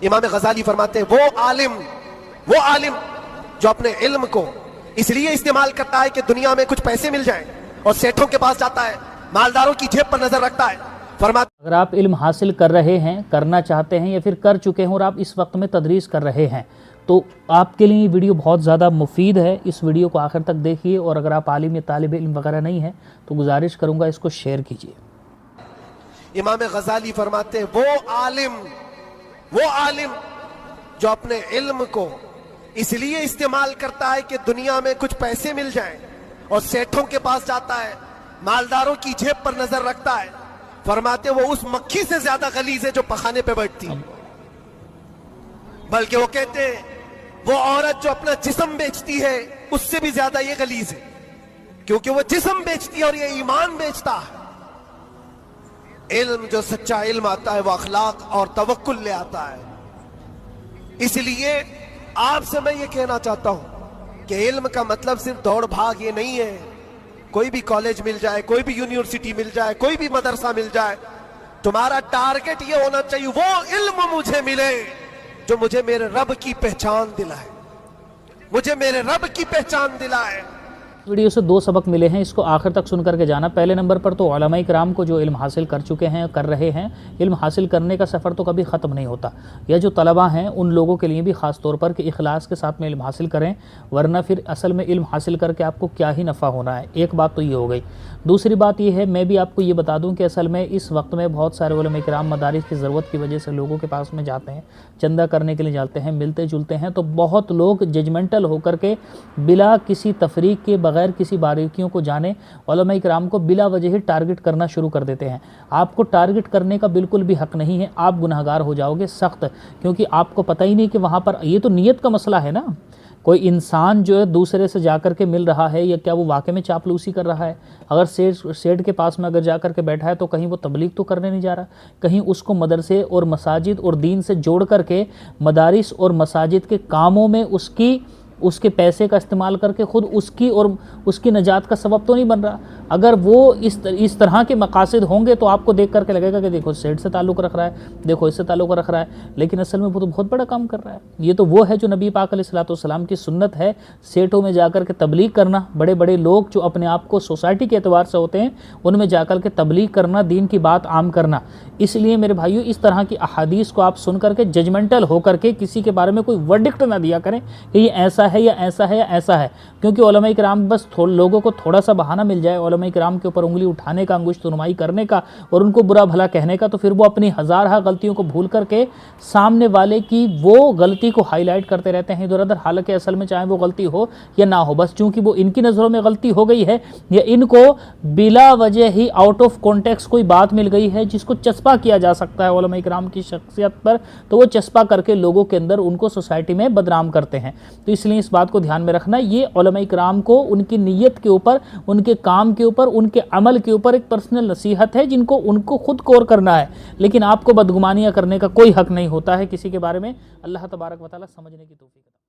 امام غزالی فرماتے ہیں وہ عالم جو اپنے علم کو اس لیے استعمال کرتا ہے کہ دنیا میں کچھ پیسے مل جائیں اور سیٹھوں کے پاس جاتا ہے، مالداروں کی جیب پر نظر رکھتا ہے، فرماتے اگر آپ علم حاصل کر رہے ہیں، کرنا چاہتے ہیں یا پھر کر چکے ہیں اور آپ اس وقت میں تدریس کر رہے ہیں تو آپ کے لیے یہ ویڈیو بہت زیادہ مفید ہے۔ اس ویڈیو کو آخر تک دیکھیے، اور اگر آپ عالم یا طالب علم وغیرہ نہیں ہیں تو گزارش کروں گا اس کو شیئر کیجیے۔ امام غزالی فرماتے ہیں وہ عالم جو اپنے علم کو اس لیے استعمال کرتا ہے کہ دنیا میں کچھ پیسے مل جائیں اور سیٹھوں کے پاس جاتا ہے، مالداروں کی جیب پر نظر رکھتا ہے، فرماتے ہیں وہ اس مکھی سے زیادہ غلیظ ہے جو پخانے پہ بیٹھتی ہے، بلکہ وہ کہتے ہیں وہ عورت جو اپنا جسم بیچتی ہے اس سے بھی زیادہ یہ غلیظ ہے، کیونکہ وہ جسم بیچتی ہے اور یہ ایمان بیچتا ہے۔ علم جو سچا علم آتا ہے وہ اخلاق اور توکل لے آتا ہے۔ اس لیے آپ سے میں یہ کہنا چاہتا ہوں کہ علم کا مطلب صرف دوڑ بھاگ یہ نہیں ہے، کوئی بھی کالج مل جائے، کوئی بھی یونیورسٹی مل جائے، کوئی بھی مدرسہ مل جائے، تمہارا ٹارگٹ یہ ہونا چاہیے وہ علم مجھے ملے جو مجھے میرے رب کی پہچان دلائے، مجھے میرے رب کی پہچان دلائے۔ ویڈیو سے دو سبق ملے ہیں، اس کو آخر تک سن کر کے جانا۔ پہلے نمبر پر تو علماء کرام کو جو علم حاصل کر چکے ہیں، کر رہے ہیں، علم حاصل کرنے کا سفر تو کبھی ختم نہیں ہوتا، یا جو طلبہ ہیں ان لوگوں کے لیے بھی خاص طور پر کہ اخلاص کے ساتھ میں علم حاصل کریں، ورنہ پھر اصل میں علم حاصل کر کے آپ کو کیا ہی نفع ہونا ہے۔ ایک بات تو یہ ہو گئی۔ دوسری بات یہ ہے، میں بھی آپ کو یہ بتا دوں کہ اصل میں اس وقت میں بہت سارے علماء کرام مدارس کی ضرورت کی وجہ سے لوگوں کے پاس میں جاتے ہیں، چندہ کرنے کے لیے جاتے ہیں، ملتے جلتے ہیں، تو بہت لوگ ججمنٹل ہو کر کے بلا کسی تفریق کے، بغیر کسی باریکیوں کو جانے، علماء کرام کو بلا وجہ ہی ٹارگٹ کرنا شروع کر دیتے ہیں۔ آپ کو ٹارگٹ کرنے کا بالکل بھی حق نہیں ہے، آپ گناہگار ہو جاؤ گے سخت، کیونکہ آپ کو پتہ ہی نہیں کہ وہاں پر یہ تو نیت کا مسئلہ ہے نا۔ کوئی انسان جو ہے دوسرے سے جا کر کے مل رہا ہے، یا کیا وہ واقع میں چاپلوسی کر رہا ہے؟ اگر سیٹ کے پاس میں اگر جا کر کے بیٹھا ہے تو کہیں وہ تبلیغ تو کرنے نہیں جا رہا، کہیں اس کو مدرسے اور مساجد اور دین سے جوڑ کر کے مدارس اور مساجد کے کاموں میں اس کے پیسے کا استعمال کر کے خود اس کی اور اس کی نجات کا سبب تو نہیں بن رہا۔ اگر وہ اس طرح کے مقاصد ہوں گے تو آپ کو دیکھ کر کے لگے گا کہ دیکھو سیٹ سے تعلق رکھ رہا ہے، دیکھو اس سے تعلق رکھ رہا ہے، لیکن اصل میں وہ تو بہت بڑا کام کر رہا ہے۔ یہ تو وہ ہے جو نبی پاک علیہ الصلوۃ والسلام کی سنت ہے، سیٹوں میں جا کر کے تبلیغ کرنا، بڑے بڑے لوگ جو اپنے آپ کو سوسائٹی کے اعتبار سے ہوتے ہیں ان میں جا کر کے تبلیغ کرنا، دین کی بات عام کرنا۔ اس لیے میرے بھائیو، اس طرح کی احادیث کو آپ سن کر کے ججمنٹل ہو کر کے کسی کے بارے میں کوئی ورڈکٹ نہ دیا کریں کہ یہ ایسا ہے یا ایسا ہے یا ایسا ہے، کیونکہ علماء کرام بس لوگوں کو تھوڑا سا بہانہ مل جائے علماء کرام کے اوپر انگلی اٹھانے کا، انگشت نمائی کرنے کا اور ان کو برا بھلا کہنے کا، تو پھر وہ اپنی ہزارہ غلطیوں کو بھول کر کے سامنے والے کی وہ غلطی کو ہائی لائٹ کرتے رہتے ہیں ادھر ادھر، حالانکہ اصل میں چاہے وہ غلطی ہو یا نہ ہو، بس چونکہ وہ ان کی نظروں میں غلطی ہو گئی ہے یا ان کو بلا وجہ ہی آؤٹ آف کانٹیکس کوئی بات مل گئی ہے جس کو چسپاں کیا جا سکتا ہے علماء کرام کی شخصیت پر، تو وہ چسپاں کر کے لوگوں کے اندر ان کو سوسائٹی میں بدنام کرتے ہیں۔ تو اس لیے اس بات کو دھیان میں رکھنا، یہ علماء کرام کو ان کی نیت کے اوپر، ان کے کام کے اوپر، ان کے عمل کے اوپر ایک پرسنل نصیحت ہے جن کو ان کو خود کور کرنا ہے، لیکن آپ کو بدگمانیاں کرنے کا کوئی حق نہیں ہوتا ہے کسی کے بارے میں۔ اللہ تبارک و تعالیٰ سمجھنے کی توفیق عطا فرمائے۔